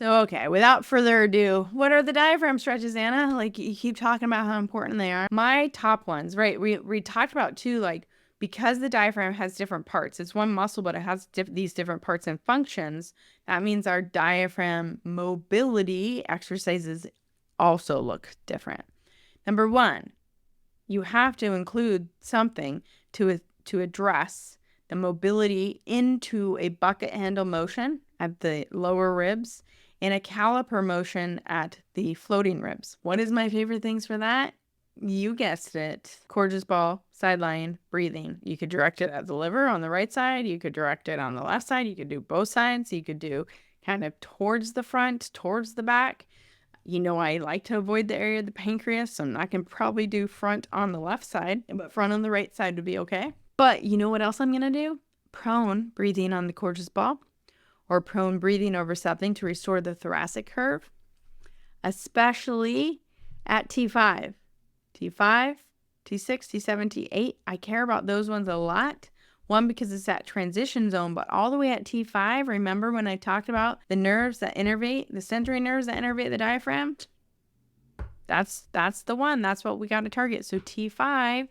So, okay, without further ado, what are the diaphragm stretches, Anna? Like, you keep talking about how important they are. My top ones, right? We talked about too, like, because the diaphragm has different parts. It's one muscle, but it has these different parts and functions. That means our diaphragm mobility exercises also look different. Number one, you have to include something to address the mobility into a bucket handle motion at the lower ribs and a caliper motion at the floating ribs. What is my favorite things for that? You guessed it. Gorgeous ball, sideline, breathing. You could direct it at the liver on the right side. You could direct it on the left side. You could do both sides. You could do kind of towards the front, towards the back. You know, I like to avoid the area of the pancreas, so I can probably do front on the left side, but front on the right side would be okay. But you know what else I'm going to do? Prone breathing on the gorgeous ball, or prone breathing over something to restore the thoracic curve, especially at T5. T5, T6, T7, T8. I care about those ones a lot. One, because it's that transition zone, but all the way at T5, remember when I talked about the nerves that innervate, the sensory nerves that innervate the diaphragm? That's the one. That's what we got to target. So T5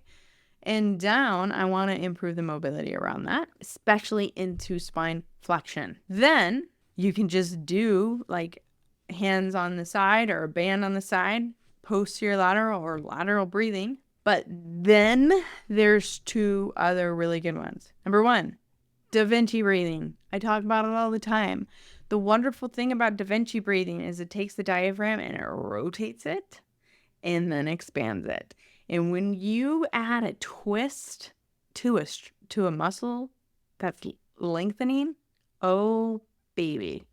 and down, I want to improve the mobility around that, especially into spine flexion. Then you can just do like hands on the side or a band on the side, posterior lateral or lateral breathing. But then there's two other really good ones. Number one, Da Vinci breathing. I talk about it all the time. The wonderful thing about Da Vinci breathing is it takes the diaphragm and it rotates it and then expands it. And when you add a twist to a muscle that's lengthening, oh baby,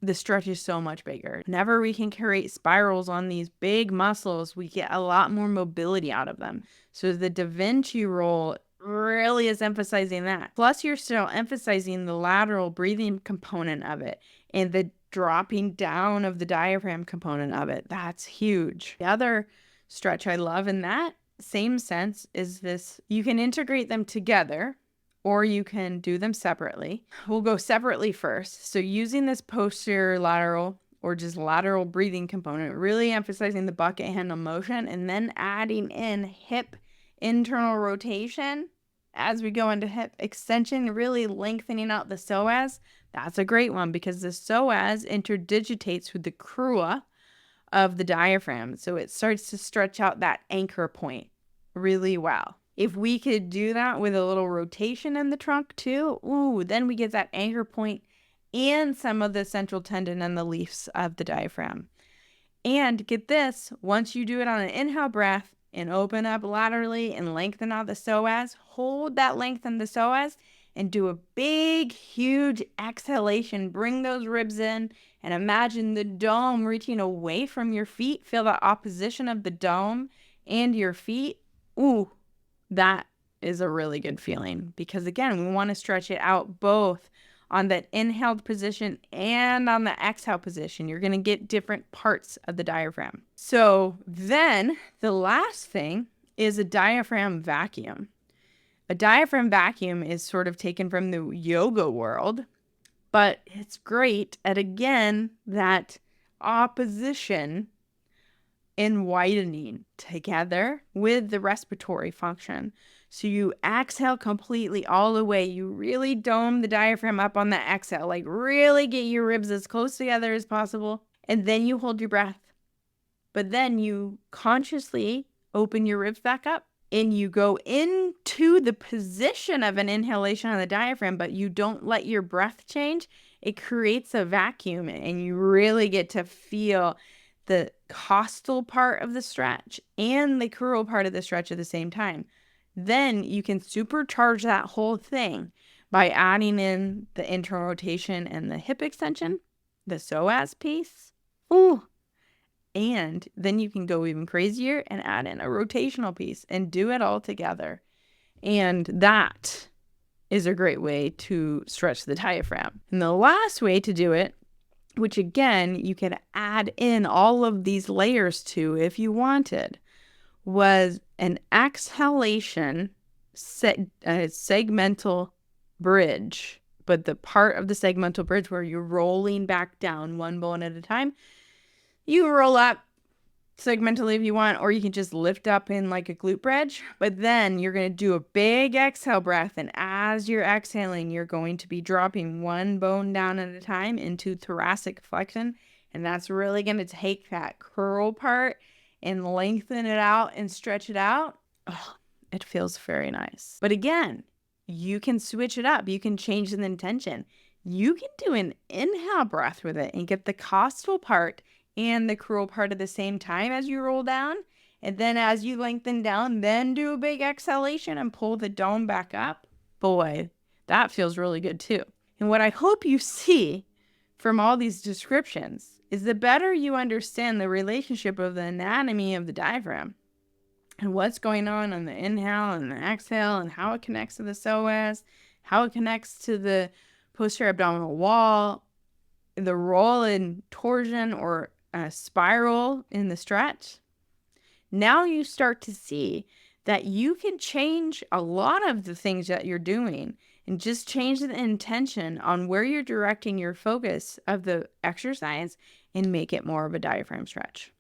the stretch is so much bigger. Whenever we can create spirals on these big muscles, we get a lot more mobility out of them. So the Da Vinci roll really is emphasizing that. Plus, you're still emphasizing the lateral breathing component of it and the dropping down of the diaphragm component of it. That's huge. The other stretch I love in that same sense is this. You can integrate them together, or you can do them separately. We'll go separately first. So using this posterior lateral or just lateral breathing component, really emphasizing the bucket handle motion, and then adding in hip internal rotation as we go into hip extension, really lengthening out the psoas. That's a great one because the psoas interdigitates with the crura of the diaphragm. So it starts to stretch out that anchor point really well. If we could do that with a little rotation in the trunk too, then we get that anchor point and some of the central tendon and the leaves of the diaphragm. And get this, once you do it on an inhale breath and open up laterally and lengthen out the psoas, hold that length in the psoas and do a big, huge exhalation. Bring those ribs in and imagine the dome reaching away from your feet. Feel the opposition of the dome and your feet. That is a really good feeling because, again, we want to stretch it out both on that inhaled position and on the exhale position. You're going to get different parts of the diaphragm. So then the last thing is a diaphragm vacuum. A diaphragm vacuum is sort of taken from the yoga world, but it's great at, again, that opposition in widening together with the respiratory function. So you exhale completely all the way. You really dome the diaphragm up on the exhale, like really get your ribs as close together as possible. And then you hold your breath. But then you consciously open your ribs back up and you go into the position of an inhalation on the diaphragm, but you don't let your breath change. It creates a vacuum and you really get to feel the costal part of the stretch and the crural part of the stretch at the same time. Then you can supercharge that whole thing by adding in the internal rotation and the hip extension, the psoas piece. And then you can go even crazier and add in a rotational piece and do it all together. And that is a great way to stretch the diaphragm. And the last way to do it, which again, you could add in all of these layers to if you wanted, was an exhalation segmental bridge but the part of the segmental bridge where you're rolling back down one bone at a time, you roll up segmentally if you want, or you can just lift up in like a glute bridge. But then you're going to do a big exhale breath, and as you're exhaling, you're going to be dropping one bone down at a time into thoracic flexion, and that's really going to take that curl part and lengthen it out and stretch it out. Oh, it feels very nice. But again, you can switch it up. You can change the intention. You can do an inhale breath with it and get the costal part and the cruel part at the same time as you roll down. And then as you lengthen down, then do a big exhalation and pull the dome back up. Boy, that feels really good too. And what I hope you see from all these descriptions is the better you understand the relationship of the anatomy of the diaphragm and what's going on the inhale and the exhale and how it connects to the psoas, how it connects to the posterior abdominal wall, the roll in torsion or spiral in the stretch. Now you start to see that you can change a lot of the things that you're doing and just change the intention on where you're directing your focus of the exercise and make it more of a diaphragm stretch.